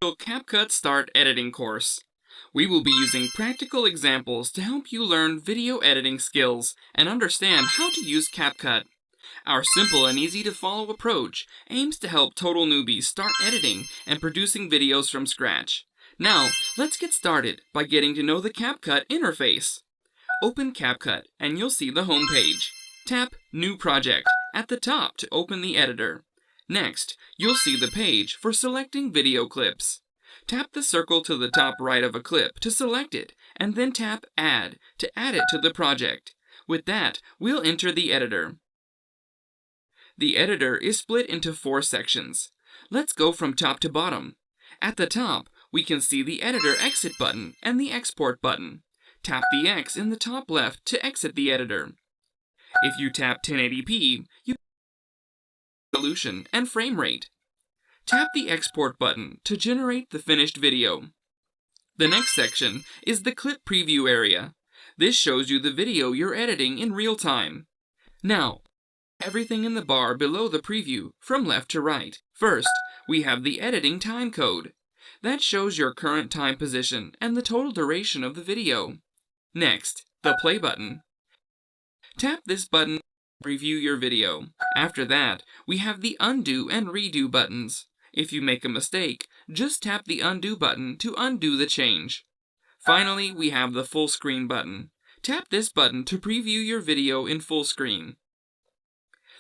Capcut Start Editing course. We will be using practical examples to help you learn video editing skills and understand how to use Capcut. Our simple and easy to follow approach aims to help total newbies start editing and producing videos from scratch. Now, let's get started by getting to know the Capcut interface. Open Capcut and you'll see the home page. Tap New Project at the top to open the editor. Next, you'll see the page for selecting video clips. Tap the circle to the top right of a clip to select it, and then tap Add to add it to the project. With that, we'll enter the editor. The editor is split into 4 sections. Let's go from top to bottom. At the top, we can see the Editor Exit button and the Export button. Tap the X in the top left to exit the editor. If you tap 1080p, you resolution and frame rate. Tap the Export button to generate the finished video. The next section is the Clip Preview area. This shows you the video you're editing in real time. Now, everything in the bar below the preview from left to right. First, we have the editing time code. That shows your current time position and the total duration of the video. Next, the play button. Tap this button to preview your video. After that, we have the undo and redo buttons. If you make a mistake, just tap the undo button to undo the change. Finally, we have the full screen button. Tap this button to preview your video in full screen.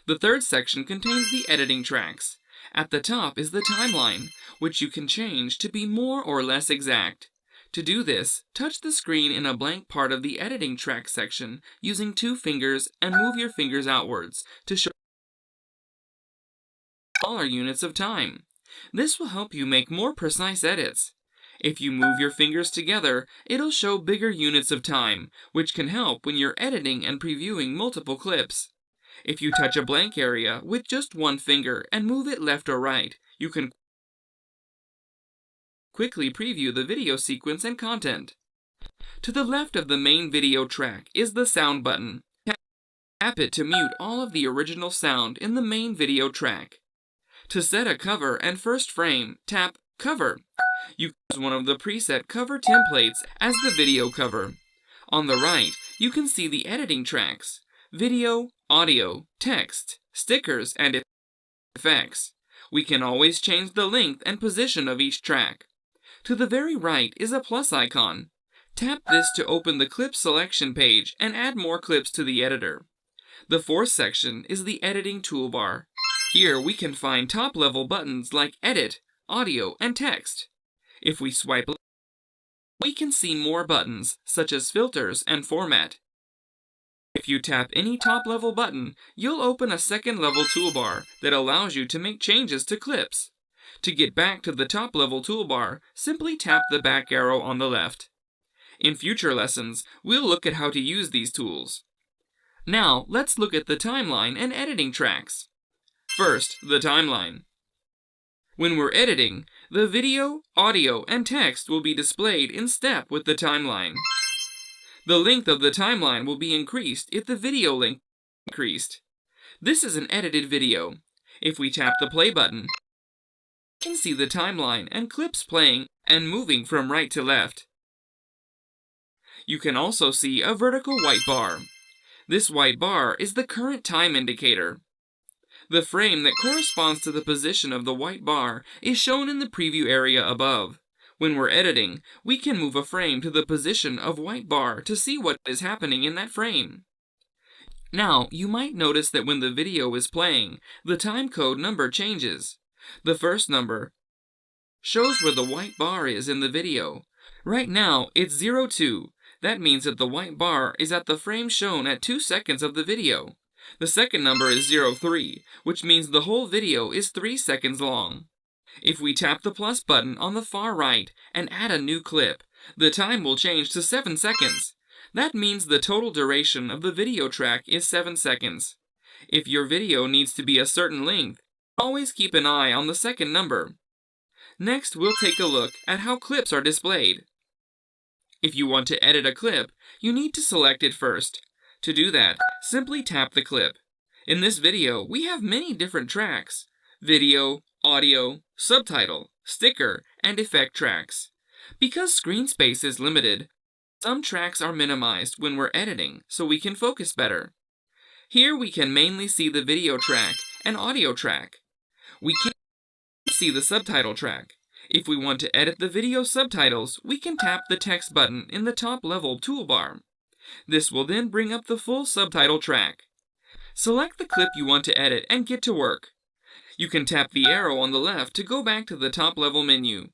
The third section contains the editing tracks. At the top is the timeline, which you can change to be more or less exact. To do this, touch the screen in a blank part of the editing track section using 2 fingers and move your fingers outwards to show smaller units of time. This will help you make more precise edits. If you move your fingers together, it'll show bigger units of time, which can help when you're editing and previewing multiple clips. If you touch a blank area with just 1 finger and move it left or right, you can quickly preview the video sequence and content. To the left of the main video track is the sound button. Tap it to mute all of the original sound in the main video track. To set a cover and first frame, tap Cover. You can use one of the preset cover templates as the video cover. On the right, you can see the editing tracks: video, audio, text, stickers, and effects. We can always change the length and position of each track. To the very right is a plus icon. Tap this to open the clip selection page and add more clips to the editor. The fourth section is the editing toolbar. Here we can find top-level buttons like Edit, Audio, and Text. If we swipe left, we can see more buttons such as Filters and Format. If you tap any top-level button, you'll open a second-level toolbar that allows you to make changes to clips. To get back to the top-level toolbar, simply tap the back arrow on the left. In future lessons, we'll look at how to use these tools. Now, let's look at the timeline and editing tracks. First, the timeline. When we're editing, the video, audio, and text will be displayed in step with the timeline. The length of the timeline will be increased if the video length is increased. This is an edited video. If we tap the play button, you can see the timeline and clips playing and moving from right to left. You can also see a vertical white bar. This white bar is the current time indicator. The frame that corresponds to the position of the white bar is shown in the preview area above. When we're editing, we can move a frame to the position of white bar to see what is happening in that frame. Now, you might notice that when the video is playing, the timecode number changes. The first number shows where the white bar is in the video. Right now, it's 02. That means that the white bar is at the frame shown at 2 seconds of the video. The second number is 03, which means the whole video is 3 seconds long. If we tap the plus button on the far right and add a new clip, the time will change to 7 seconds. That means the total duration of the video track is 7 seconds. If your video needs to be a certain length, always keep an eye on the second number. Next, we'll take a look at how clips are displayed. If you want to edit a clip, you need to select it first. To do that, simply tap the clip. In this video, we have many different tracks: video, audio, subtitle, sticker, and effect tracks. Because screen space is limited, some tracks are minimized when we're editing so we can focus better. Here we can mainly see the video track and audio track. We can't see the subtitle track. If we want to edit the video subtitles, we can tap the text button in the top level toolbar. This will then bring up the full subtitle track. Select the clip you want to edit and get to work. You can tap the arrow on the left to go back to the top level menu.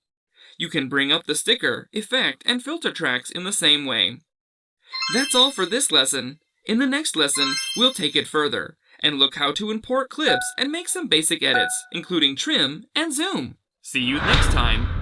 You can bring up the sticker, effect, and filter tracks in the same way. That's all for this lesson. In the next lesson, we'll take it further and look how to import clips and make some basic edits, including trim and zoom. See you next time!